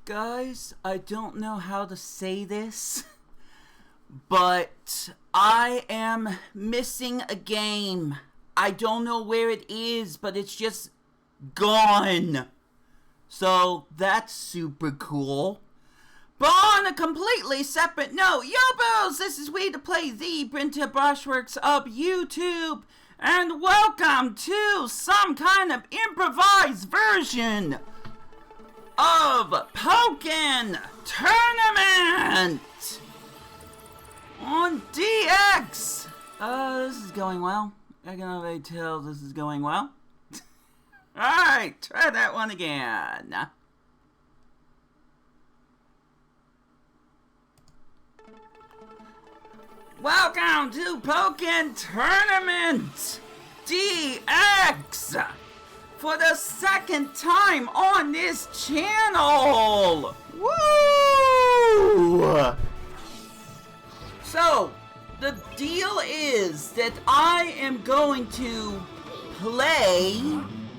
Guys, I don't know how to say this, but I am missing a game. I don't know where it is, but it's just gone. So that's super cool. But on a completely separate note, Yobos, this is Wii2, the printed brushworks of YouTube, and welcome to some kind of improvised version of POKKEN TOURNAMENT on DX. This is going well. I can already tell this is going well. Alright, try that one again. Welcome to POKKEN TOURNAMENT DX for the second time on this channel. Woo! So, the deal is that I am going to play,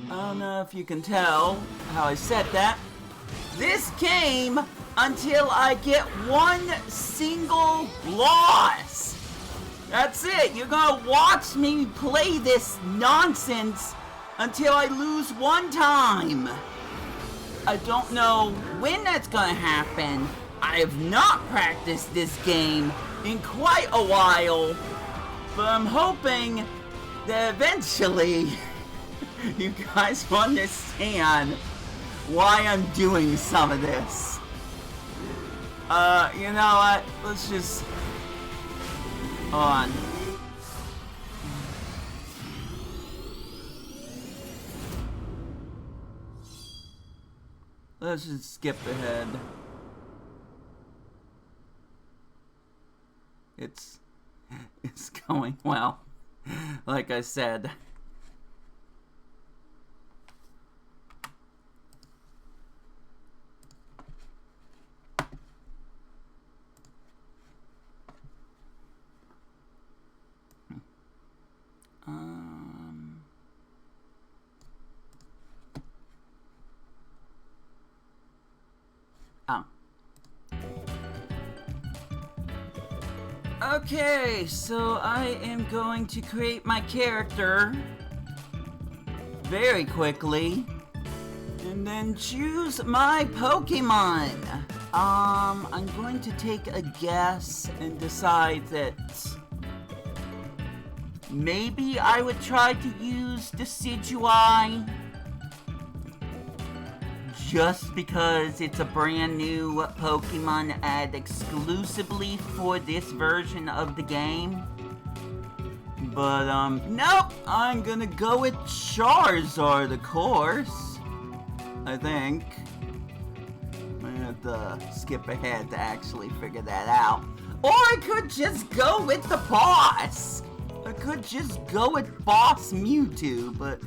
I don't know if you can tell how I said that, this game until I get one single loss. That's it. You're gonna watch me play this nonsense until I lose one time. I don't know when that's gonna happen. I have not practiced this game in quite a while, but I'm hoping that eventually you guys will understand why I'm doing some of this. You know what? Let's just... hold on. Let's just skip ahead. It's going well, like I said. Okay, so I am going to create my character very quickly and then choose my Pokemon. I'm going to take a guess and decide that maybe I would try to use Decidueye just because it's a brand new Pokemon add exclusively for this version of the game. But, nope, I'm gonna go with Charizard, of course. I think. I'm gonna have to skip ahead to actually figure that out. Or I could just go with the boss! I could just go with Boss Mewtwo, but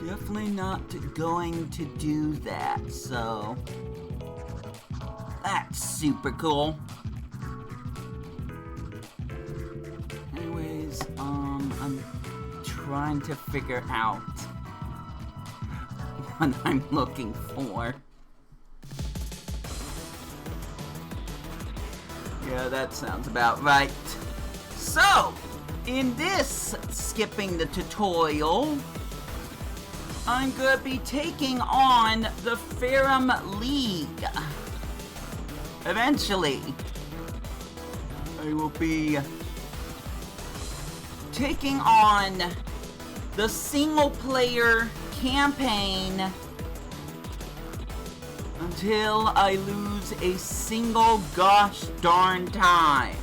definitely not going to do that, so that's super cool. Anyways, I'm trying to figure out what I'm looking for. Yeah, that sounds about right. So, in this skipping the tutorial, I'm gonna be taking on the Ferrum League. Eventually, I will be taking on the single-player campaign until I lose a single gosh darn time.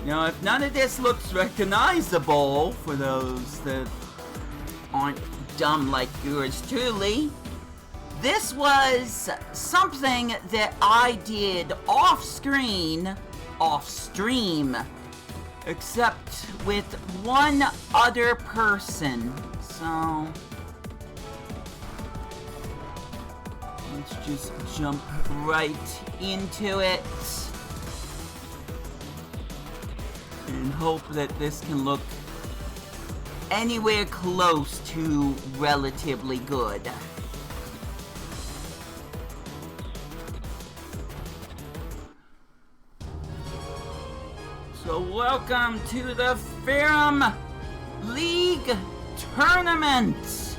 Now, if none of this looks recognizable for those that aren't dumb like yours truly, this was something that I did off-stream, except with one other person. So let's just jump right into it and hope that this can look anywhere close to relatively good. So welcome to the Ferrum League Tournament.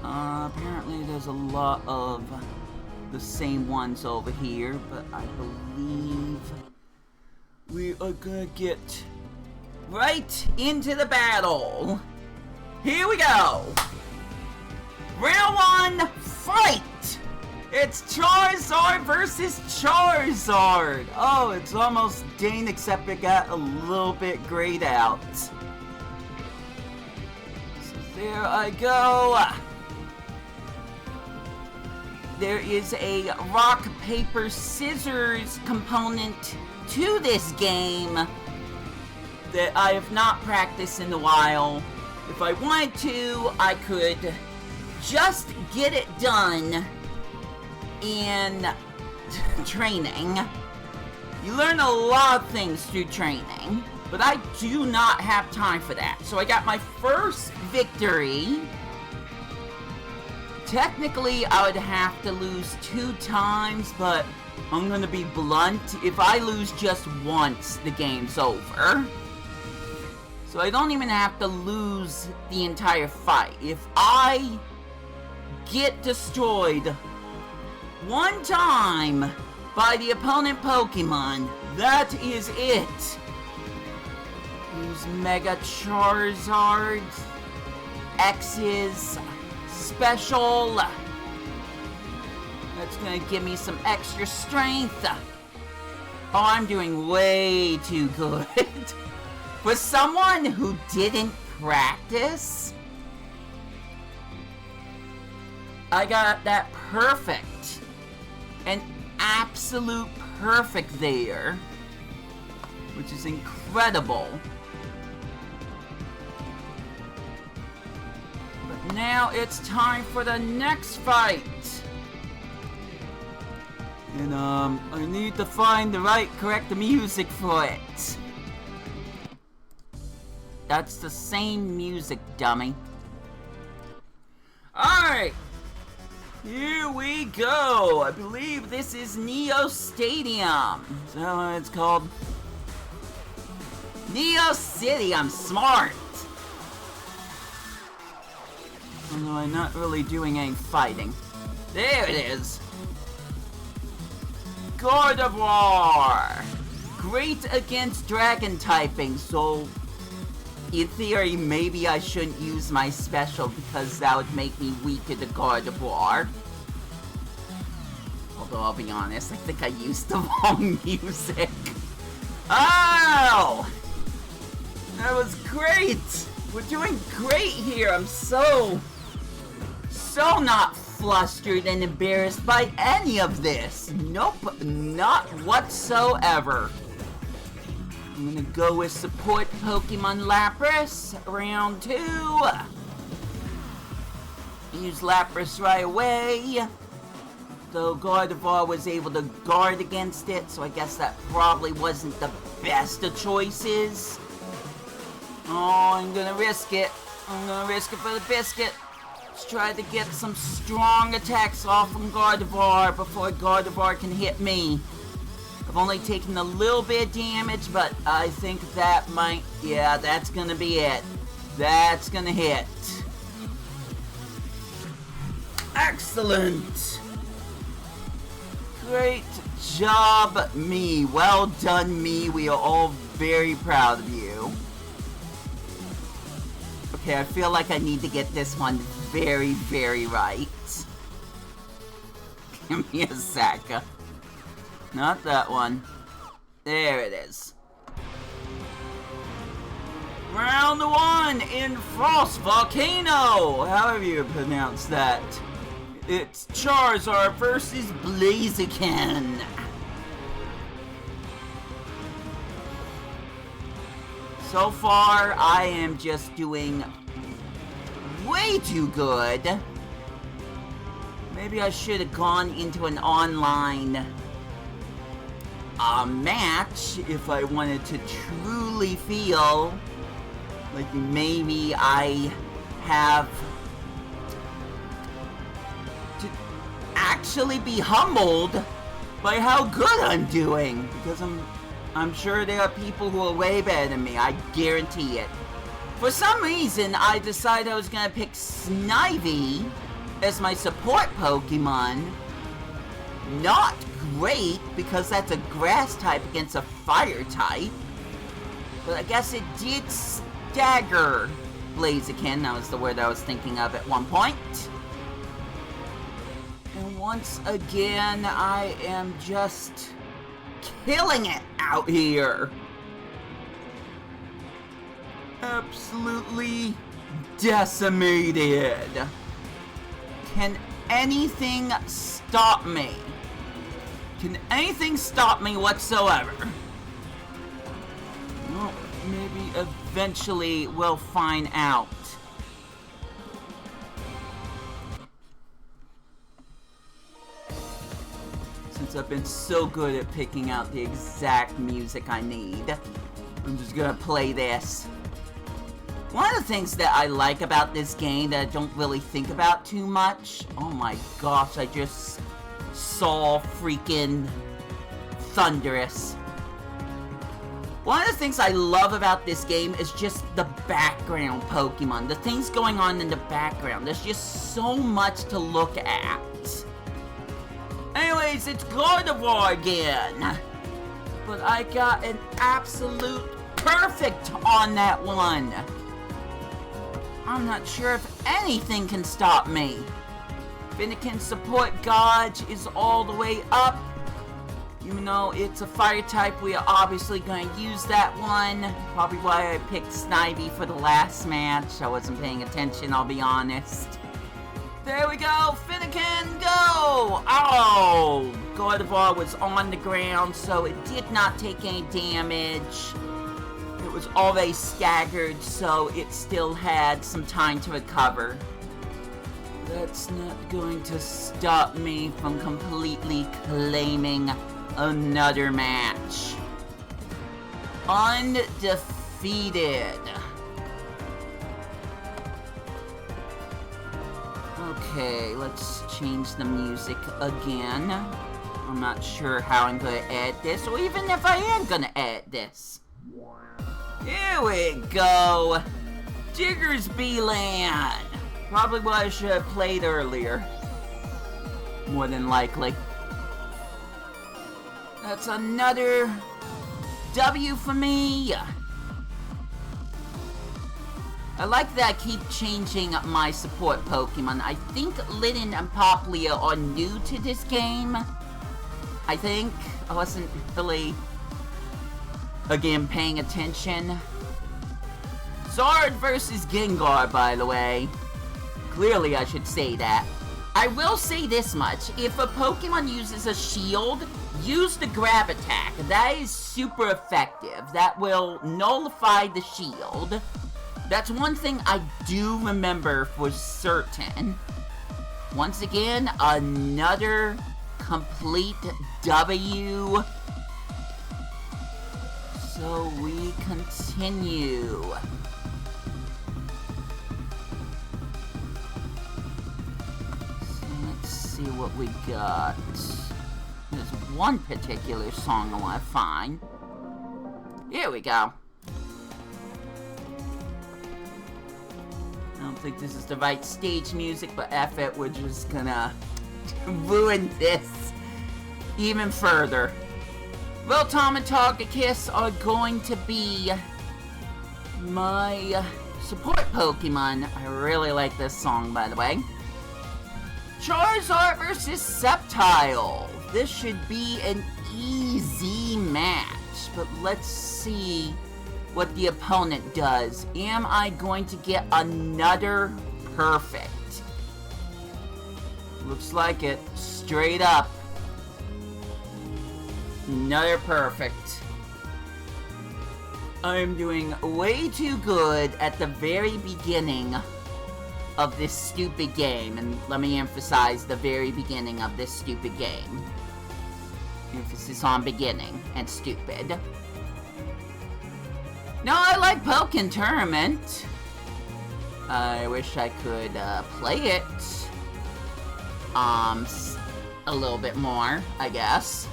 Apparently there's a lot of the same ones over here, but I believe we are gonna get right into the battle. Here we go. Round 1, fight! It's Charizard versus Charizard. Oh, it's almost Dane, except it got a little bit grayed out. So there I go. There is a rock, paper, scissors component to this game that I have not practiced in a while. If I wanted to, I could just get it done in training. You learn a lot of things through training, but I do not have time for that. So I got my first victory. Technically, I would have to lose 2 times, but I'm gonna be blunt. If I lose just once, the game's over. So I don't even have to lose the entire fight. If I get destroyed 1 time by the opponent Pokemon, that is it. Use Mega Charizard, X's special. That's gonna give me some extra strength. Oh, I'm doing way too good. For someone who didn't practice, I got that perfect. An absolute perfect there, which is incredible. But now it's time for the next fight. And I need to find the correct music for it. That's the same music, dummy. Alright. Here we go. I believe this is Neo Stadium. Is that what it's called? Neo City, I'm smart. Although I'm not really doing any fighting. There it is. Gardevoir. Great against dragon typing, so in theory, maybe I shouldn't use my special because that would make me weaker to Gardevoir. Although, I'll be honest, I think I used the wrong music. Oh! That was great! We're doing great here. I'm so not flustered and embarrassed by any of this. Nope, not whatsoever. I'm gonna go with support Pokemon Lapras, round 2. Use Lapras right away. Though Gardevoir was able to guard against it, so I guess that probably wasn't the best of choices. Oh, I'm gonna risk it. I'm gonna risk it for the biscuit. Let's try to get some strong attacks off from Gardevoir before Gardevoir can hit me. I've only taken a little bit of damage, but I think that might... Yeah, that's gonna be it. That's gonna hit. Excellent! Great job, me. Well done, me. We are all very proud of you. Okay, I feel like I need to get this one very, very right. Give me a sec. Not that one. There it is. Round 1 in Frost Volcano! However you pronounce that. It's Charizard versus Blaziken. So far, I am just doing way too good. Maybe I should have gone into an online match if I wanted to truly feel like maybe I have actually be humbled by how good I'm doing, because I'm sure there are people who are way better than me, I guarantee it. For some reason, I decided I was gonna pick Snivy as my support Pokemon. Not great, because that's a grass type against a fire type. But I guess it did stagger Blaziken, that was the word I was thinking of at one point. And once again, I am just killing it out here. Absolutely decimated. Can anything stop me? Can anything stop me whatsoever? Well, maybe eventually we'll find out. Since I've been so good at picking out the exact music I need, I'm just gonna play this. One of the things that I like about this game that I don't really think about too much, oh my gosh, I just saw freaking Thunderous. One of the things I love about this game is just the background Pokemon, the things going on in the background. There's just so much to look at. Anyways, it's Gardevoir again. But I got an absolute perfect on that one. I'm not sure if anything can stop me. Finnegan's support gauge is all the way up. Even though it's a fire type, we are obviously going to use that one. Probably why I picked Snivy for the last match. I wasn't paying attention, I'll be honest. There we go, Finnegan, go! Oh! Gardevoir was on the ground, so it did not take any damage. It was already staggered, so it still had some time to recover. That's not going to stop me from completely claiming another match. Undefeated. Okay, let's change the music again. I'm not sure how I'm going to edit this, or even if I am going to edit this. Here we go. Diggersby Land. Probably what I should have played earlier. More than likely. That's another W for me. I like that I keep changing my support Pokemon. I think Litten and Popplio are new to this game. I think. I wasn't really, again, paying attention. Zard versus Gengar, by the way. Clearly, I should say that. I will say this much. If a Pokemon uses a shield, use the grab attack. That is super effective. That will nullify the shield. That's one thing I do remember for certain. Once again, another complete W. So we continue. So let's see what we got. There's one particular song I want to find. Here we go. I don't think this is the right stage music, but F it, we're just gonna ruin this even further. Rotom and Togekiss are going to be my support Pokemon. I really like this song, by the way. Charizard versus Sceptile. This should be an easy match, but let's see what the opponent does. Am I going to get another perfect? Looks like it. Straight up. Another perfect. I'm doing way too good at the very beginning of this stupid game. And let me emphasize the very beginning of this stupid game. Emphasis on beginning and stupid. No, I like POKKEN Tournament. I wish I could play it. a little bit more, I guess.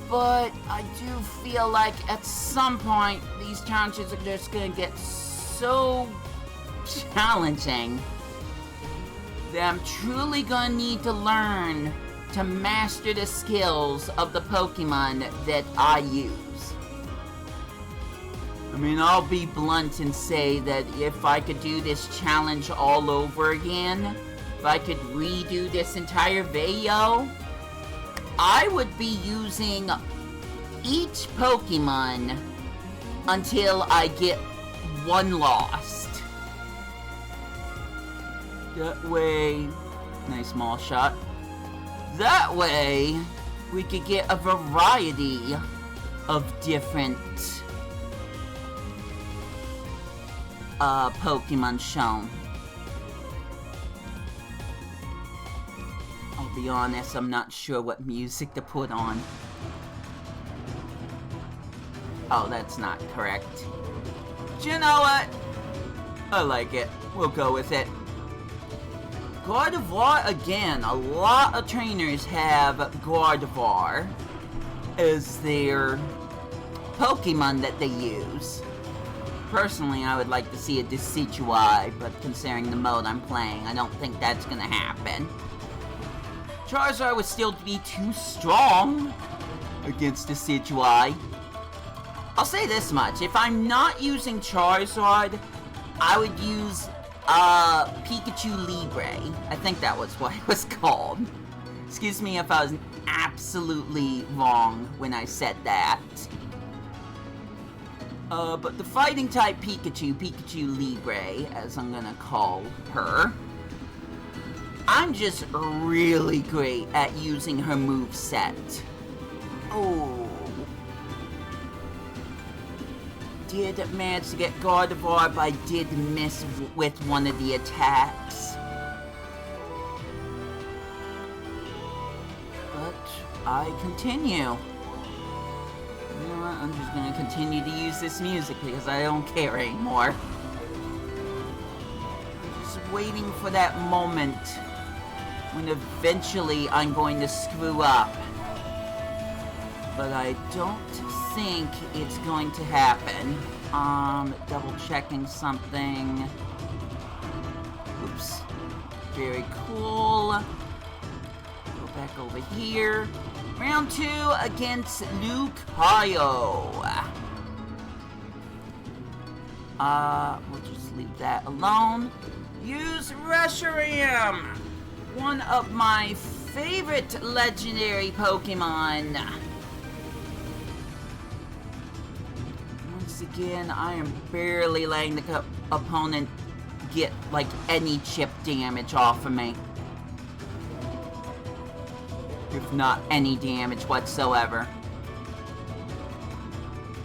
But I do feel like at some point, these challenges are just gonna get so challenging that I'm truly gonna need to learn to master the skills of the Pokemon that I use. I mean, I'll be blunt and say that if I could do this challenge all over again, if I could redo this entire video, I would be using each Pokemon until I get one lost. That way, nice small shot. That way, we could get a variety of different Pokemon shown. I'll be honest, I'm not sure what music to put on. Oh, that's not correct. But you know what? I like it. We'll go with it. Gardevoir, again, a lot of trainers have Gardevoir as their Pokemon that they use. Personally, I would like to see a Decidueye, but considering the mode I'm playing, I don't think that's gonna happen. Charizard would still be too strong against Decidueye. I'll say this much, if I'm not using Charizard, I would use Pikachu Libre. I think that was what it was called. Excuse me if I was absolutely wrong when I said that. But the fighting type Pikachu, Pikachu Libre, as I'm gonna call her, I'm just really great at using her moveset. Oh. Did manage to get Gardevoir, but I did miss with one of the attacks. But I continue. You know what? I'm just gonna continue to use this music because I don't care anymore. I'm just waiting for that moment when eventually I'm going to screw up. But I don't think it's going to happen. Double checking something. Oops. Very cool. Go back over here. Round 2 against Lucario. We'll just leave that alone. Use Reshiram, one of my favorite legendary Pokemon. Again, I am barely letting the opponent get, like, any chip damage off of me. If not any damage whatsoever.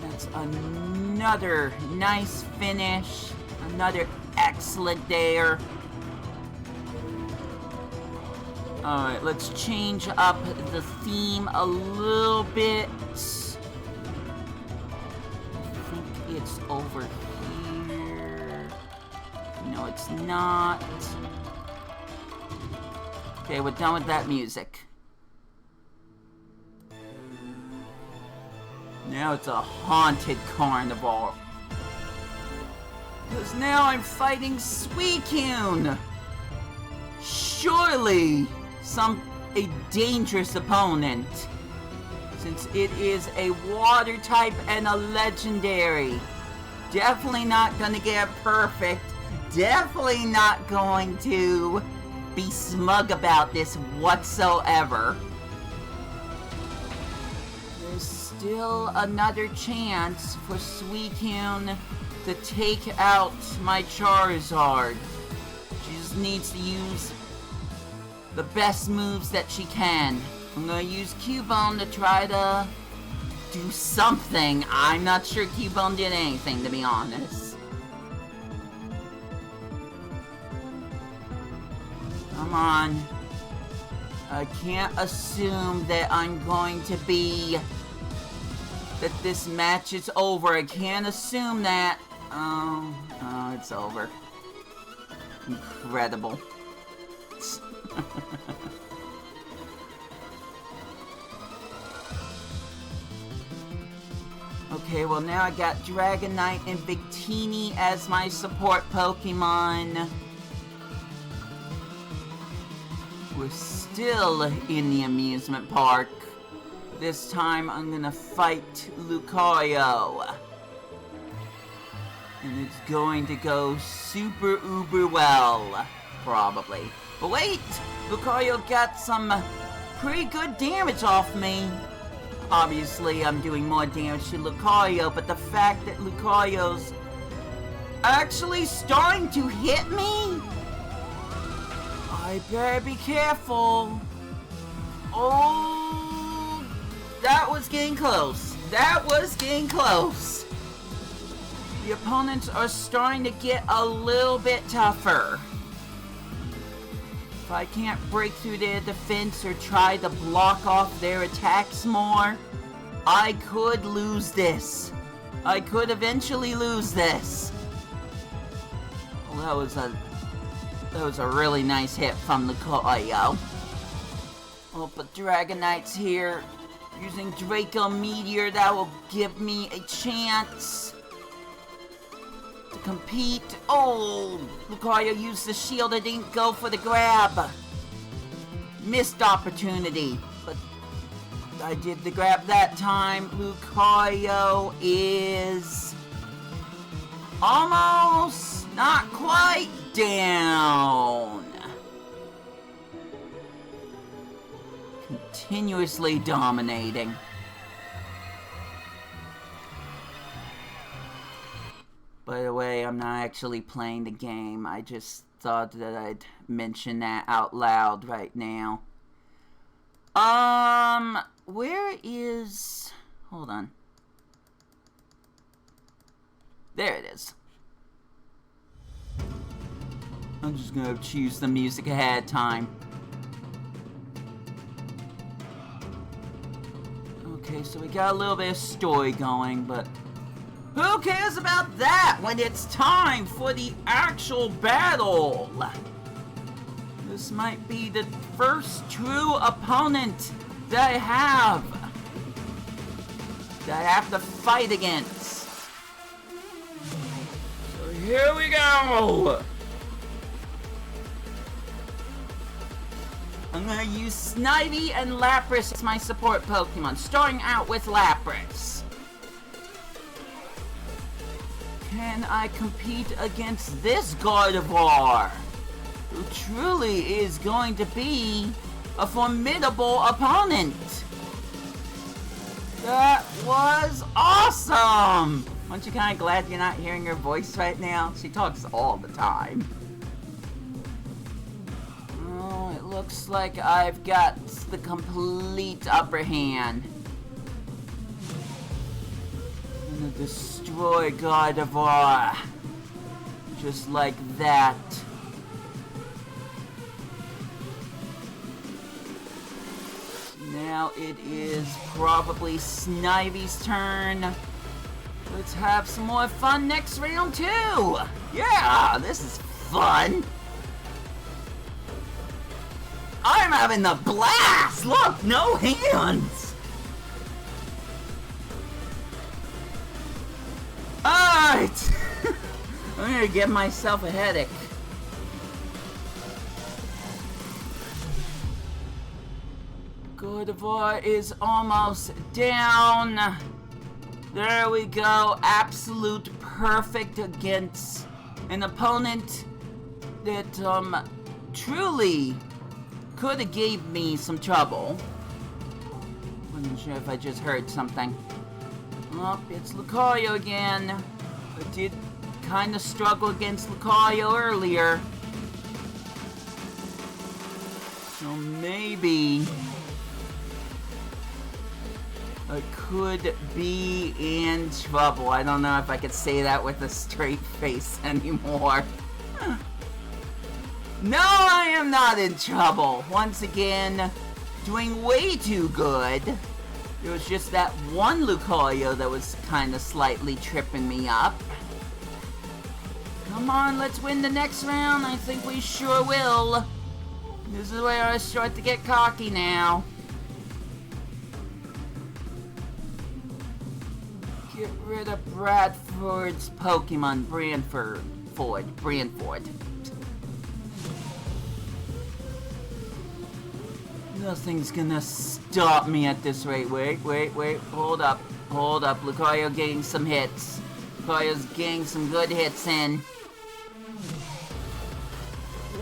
That's another nice finish. Another excellent there. Alright, let's change up the theme a little bit. It's over here. No, it's not. Okay, we're done with that music. Now it's a haunted carnival. Because now I'm fighting Suicune. Surely a dangerous opponent. Since it is a water type and a legendary. Definitely not gonna get perfect. Definitely not going to be smug about this whatsoever. There's still another chance for Suicune to take out my Charizard. She just needs to use the best moves that she can. I'm gonna use Cubone to try to do something. I'm not sure Cubone did anything, to be honest. Come on. I can't assume that I'm going to be... that this match is over. I can't assume that. Oh, it's over. Incredible. Okay, well now I got Dragonite and Victini as my support Pokemon. We're still in the amusement park. This time I'm gonna fight Lucario. And it's going to go super uber well, probably. But wait! Lucario got some pretty good damage off me. Obviously, I'm doing more damage to Lucario, but the fact that Lucario's actually starting to hit me? I better be careful. Oh, that was getting close. That was getting close. The opponents are starting to get a little bit tougher. If I can't break through their defense or try to block off their attacks more, I could lose this. I could eventually lose this. Well, that was a really nice hit from Lucario. Oh, but Dragonite's here. Using Draco Meteor, that will give me a chance to compete. Oh, Lucario used the shield. I didn't go for the grab. Missed opportunity, but I did the grab that time. Lucario is almost, not quite, down. Continuously dominating. By the way, I'm not actually playing the game. I just thought that I'd mention that out loud right now. Where is... Hold on. There it is. I'm just gonna choose the music ahead of time. Okay, so we got a little bit of story going, but who cares about that when it's time for the actual battle? This might be the first true opponent that I have to fight against. So here we go! I'm gonna use Snivy and Lapras as my support Pokemon, starting out with Lapras. Can I compete against this Gardevoir, who truly is going to be a formidable opponent? That was awesome! Aren't you kind of glad you're not hearing her voice right now? She talks all the time. Oh, it looks like I've got the complete upper hand. I'm gonna destroy Gardevoir. Just like that. Now it is probably Snivy's turn. Let's have some more fun next round too. Yeah, this is fun. I'm having a blast. Look, no hands. Alright. I'm gonna give myself a headache. Gardevoir is almost down. There we go. Absolute perfect against an opponent that truly could have gave me some trouble. Wasn't sure if I just heard something. Oh, it's Lucario again. I did kind of struggle against Lucario earlier. So maybe I could be in trouble. I don't know if I could say that with a straight face anymore. No, I am not in trouble. Once again, doing way too good. It was just that one Lucario that was kind of slightly tripping me up. Come on, let's win the next round. I think we sure will. This is where I start to get cocky now. Get rid of Bradford's Pokemon. Brantford. Nothing's gonna stop me at this rate. Wait. Hold up. Lucario getting some hits. Lucario's getting some good hits in.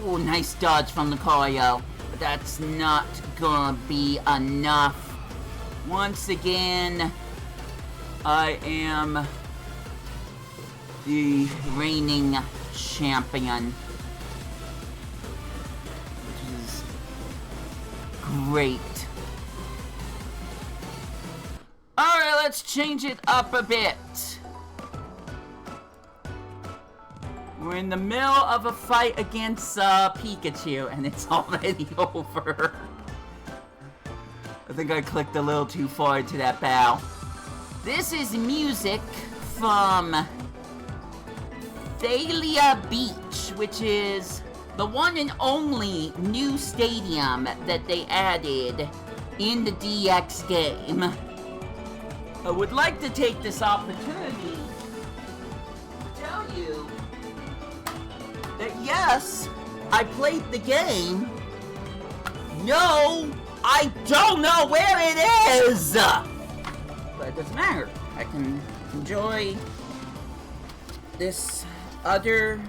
Ooh, nice dodge from Lucario. But that's not gonna be enough. Once again, I am the reigning champion. Which is great. Alright, let's change it up a bit. We're in the middle of a fight against Pikachu, and it's already over. I think I clicked a little too far into that bow. This is music from Thalia Beach, which is the one and only new stadium that they added in the DX game. I would like to take this opportunity to tell you that yes, I played the game. No, I don't know where it is! But it doesn't matter. I can enjoy this other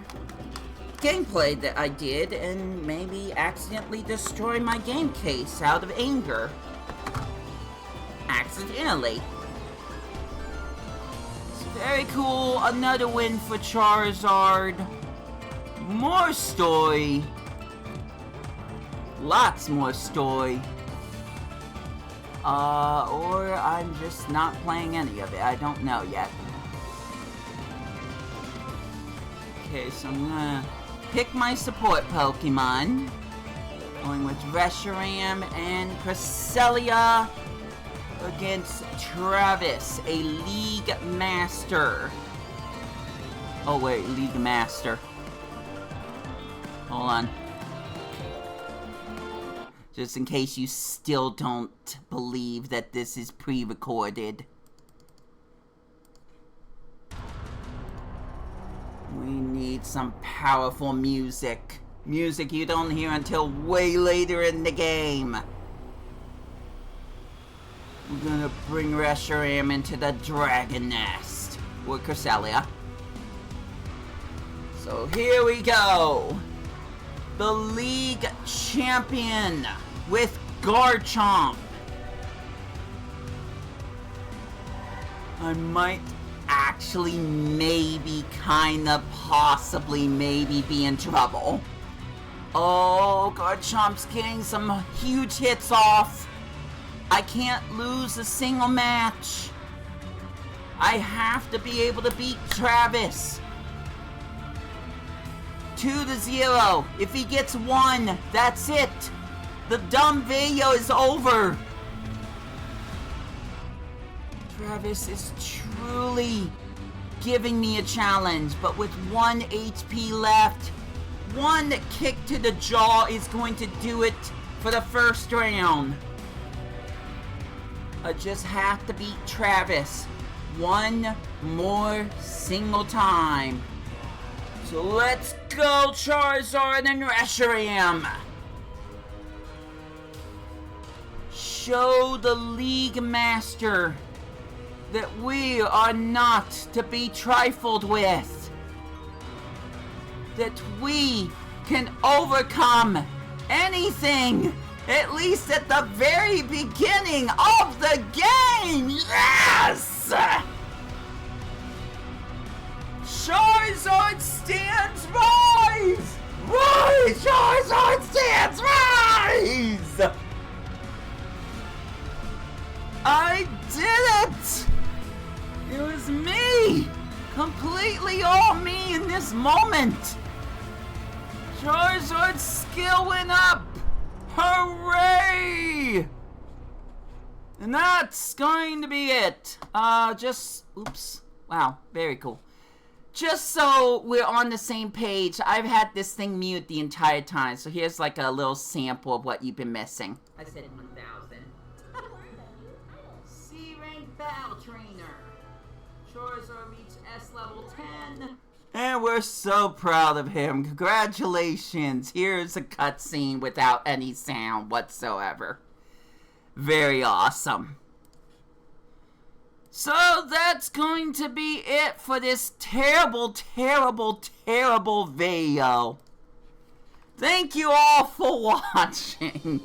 gameplay that I did and maybe accidentally destroy my game case out of anger. Accidentally. It's very cool. Another win for Charizard. More story. Lots more story. Or I'm just not playing any of it. I don't know yet. Okay, so I'm gonna pick my support Pokemon. Going with Reshiram and Cresselia against Travis, a League Master. Oh wait, League Master. Hold on. Just in case you still don't believe that this is pre-recorded. We need some powerful music. Music you don't hear until way later in the game. We're gonna bring Reshiram into the Dragon Nest with Cresselia. So here we go. The League Champion with Garchomp. I might actually maybe kinda possibly maybe be in trouble. Oh, Garchomp's getting some huge hits off. I can't lose a single match. I have to be able to beat Travis. 2-0. If he gets 1, that's it. The dumb video is over. Travis is truly giving me a challenge, but with 1 HP left, 1 kick to the jaw is going to do it for the first round. I just have to beat Travis 1 more single time. So let's go, Charizard and Reshiram. Show the League Master that we are not to be trifled with. That we can overcome anything, at least at the very beginning of the game. Yes! Charizard stands rise! Rise! Charizard stands rise! I did it! It was me! Completely all me in this moment! Charizard's skill went up! Hooray! And that's going to be it. Oops. Wow, very cool. just so we're on the same page, I've had this thing mute the entire time. So here's like a little sample of what you've been missing. I said 1,000. C-rank battle trainer. Charizard reached S level 10. And we're so proud of him. Congratulations. Here's a cutscene without any sound whatsoever. Very awesome. So that's going to be it for this terrible, terrible, terrible video. Thank you all for watching.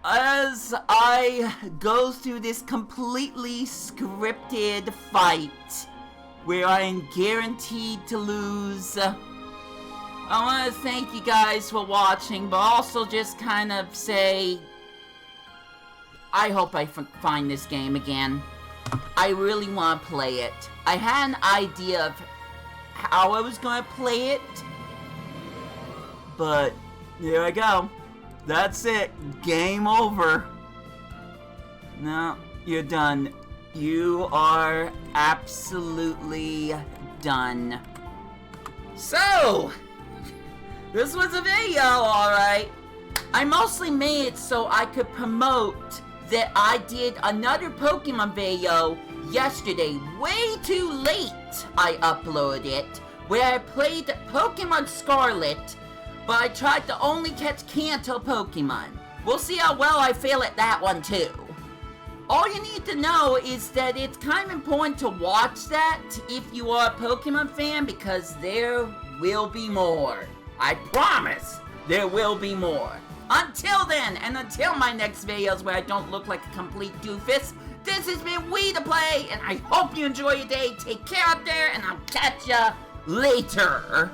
As I go through this completely scripted fight where I am guaranteed to lose, I want to thank you guys for watching, but also just kind of say, I hope I find this game again. I really want to play it. I had an idea of how I was going to play it, but here I go. That's it. Game over. No, you're done. You are absolutely done. So, this was a video, alright. I mostly made it so I could promote that I did another Pokemon video yesterday. Way too late I uploaded it, where I played Pokemon Scarlet, but I tried to only catch Kanto Pokemon. We'll see how well I fail at that one too. All you need to know is that it's kind of important to watch that if you are a Pokemon fan, because there will be more. I promise there will be more. Until then, and until my next videos where I don't look like a complete doofus, this has been Wii2Play, and I hope you enjoy your day. Take care out there, and I'll catch ya later.